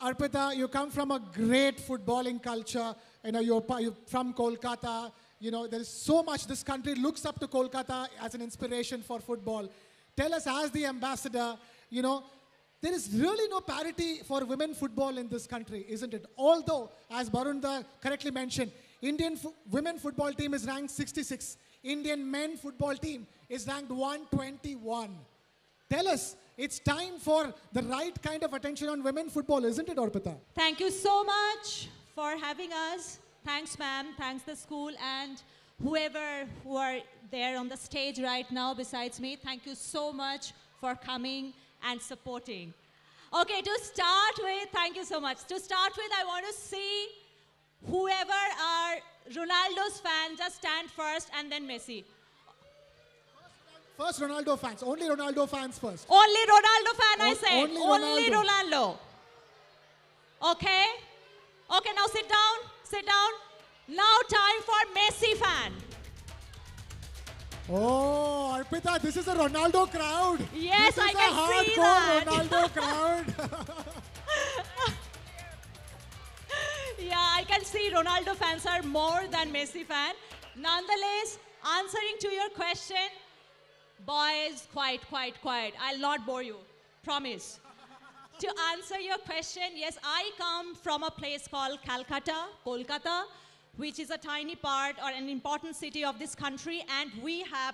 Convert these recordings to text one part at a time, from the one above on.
Arpita, you come from a great footballing culture. You're from Kolkata. There is so much. This country looks up to Kolkata as an inspiration for football. Tell us, as the ambassador, there is really no parity for women football in this country, isn't it? Although, as Barunda correctly mentioned, Indian women football team is ranked 66. Indian men football team is ranked 121. Tell us, it's time for the right kind of attention on women football, isn't it, Arpita? Thank you so much for having us. Thanks, ma'am. Thanks, the school, and whoever who are there on the stage right now besides me. Thank you so much for coming and supporting. Okay, to start with, thank you so much. To start with, I want to see whoever are Ronaldo's fans, just stand first, and then Messi. First Ronaldo fans. Only Ronaldo fans first. Only Ronaldo fan, I said. Only Ronaldo. Okay? Okay, now sit down. Sit down. Now time for Messi fan. Oh, Arpita, this is a Ronaldo crowd. Yes, this I can see This that. is a hardcore Ronaldo crowd. Yeah, I can see Ronaldo fans are more than Messi fan. Nonetheless, answering to your question, boys, quiet. I'll not bore you. Promise. To answer your question, yes, I come from a place called Calcutta, Kolkata, which is a tiny part or an important city of this country, and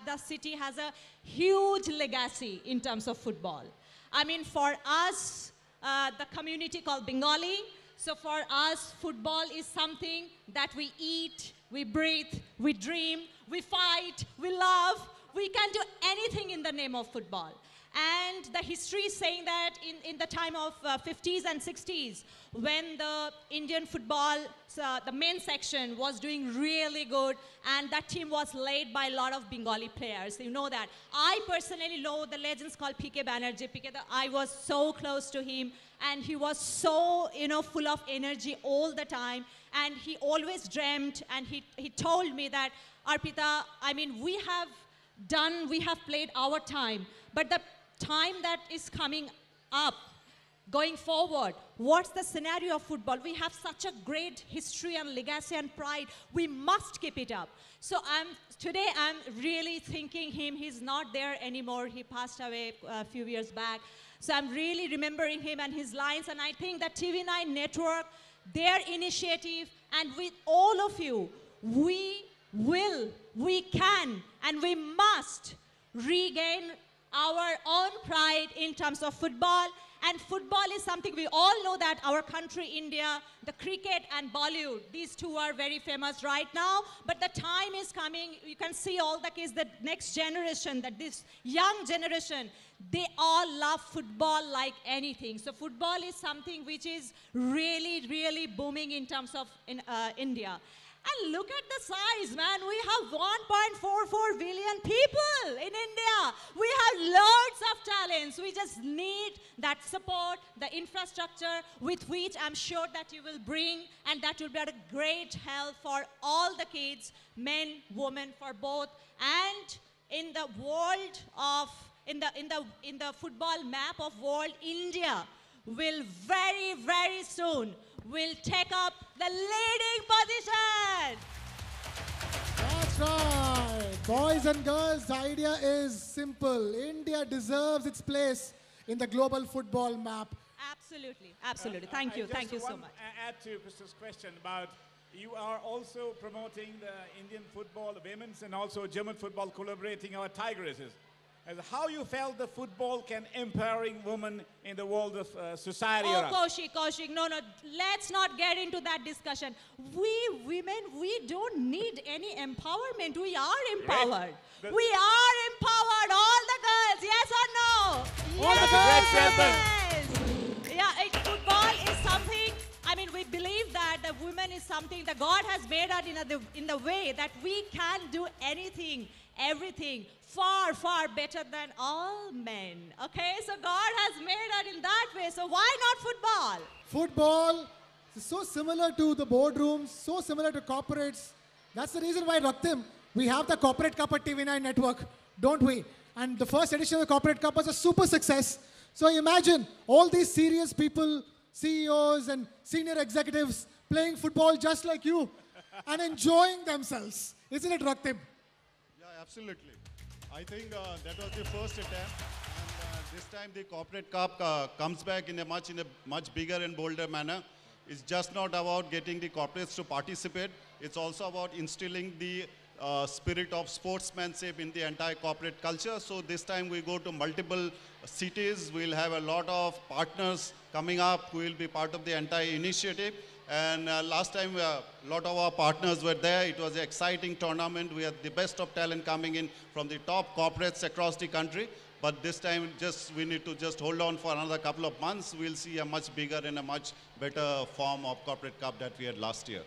the city has a huge legacy in terms of football. I mean, for us, the community called Bengali, so for us, football is something that we eat, we breathe, we dream, we fight, we love. We can do anything in the name of football. And the history is saying that in the time of 50s and 60s, when the Indian football, the men's section was doing really good, and that team was led by a lot of Bengali players. You know that. I personally know the legends called P.K. Banerjee. I was so close to him, and he was so, full of energy all the time. And he always dreamt, and he told me that, Arpita, I mean, we have played our time, but the time that is coming up, going forward, what's the scenario of football? We have such a great history and legacy and pride. We must keep it up. So today I'm really thinking him. He's not there anymore. He passed away a few years back. So I'm really remembering him and his lines. And I think that TV9 network, their initiative, and with all of you, we can, and we must regain our own pride in terms of football. And football is something we all know that our country, India, the cricket and Bollywood, these two are very famous right now. But the time is coming, you can see all the kids, the next generation, that this young generation, they all love football like anything. So football is something which is really, really booming in terms of India. And look at the size, man. We have 1.44 billion people in India. We have loads of talents. We just need that support, the infrastructure with which I'm sure that you will bring, and that will be a great help for all the kids, men, women, for both. And in the world of, in the football map of world, India will very, very soon will take up the leading position. That's right. Boys and girls, the idea is simple. India deserves its place in the global football map. Absolutely. Thank you so much. Add to Krishna's question about, you are also promoting the Indian football, the women's, and also German football, collaborating our Tigresses. As how you felt the football can empowering women in the world of society? Oh, Kaushik, no, let's not get into that discussion. We women, we don't need any empowerment. We are empowered. We are empowered, all the girls, yes or no? All the girls, yes. Yeah, football is something, I mean, we believe that the women is something that God has made us in the way that we can do anything, everything, far, far better than all men. Okay, so God has made us in that way, so why not football? Football is so similar to the boardrooms, so similar to corporates. That's the reason why, Raktim, we have the Corporate Cup at TV9 network, don't we? And the first edition of the Corporate Cup was a super success. So imagine all these serious people CEOs and senior executives playing football just like you and enjoying themselves. Isn't it, Raktib? Yeah, absolutely. I think that was the first attempt, and this time the corporate cup comes back in a much bigger and bolder manner. It's just not about getting the corporates to participate. It's also about instilling the spirit of sportsmanship in the entire corporate culture. So this time we go to multiple cities. We'll have a lot of partners coming up who will be part of the entire initiative. And last time, a lot of our partners were there. It was an exciting tournament. We had the best of talent coming in from the top corporates across the country. But this time, we need to just hold on for another couple of months. We'll see a much bigger and a much better form of corporate cup that we had last year.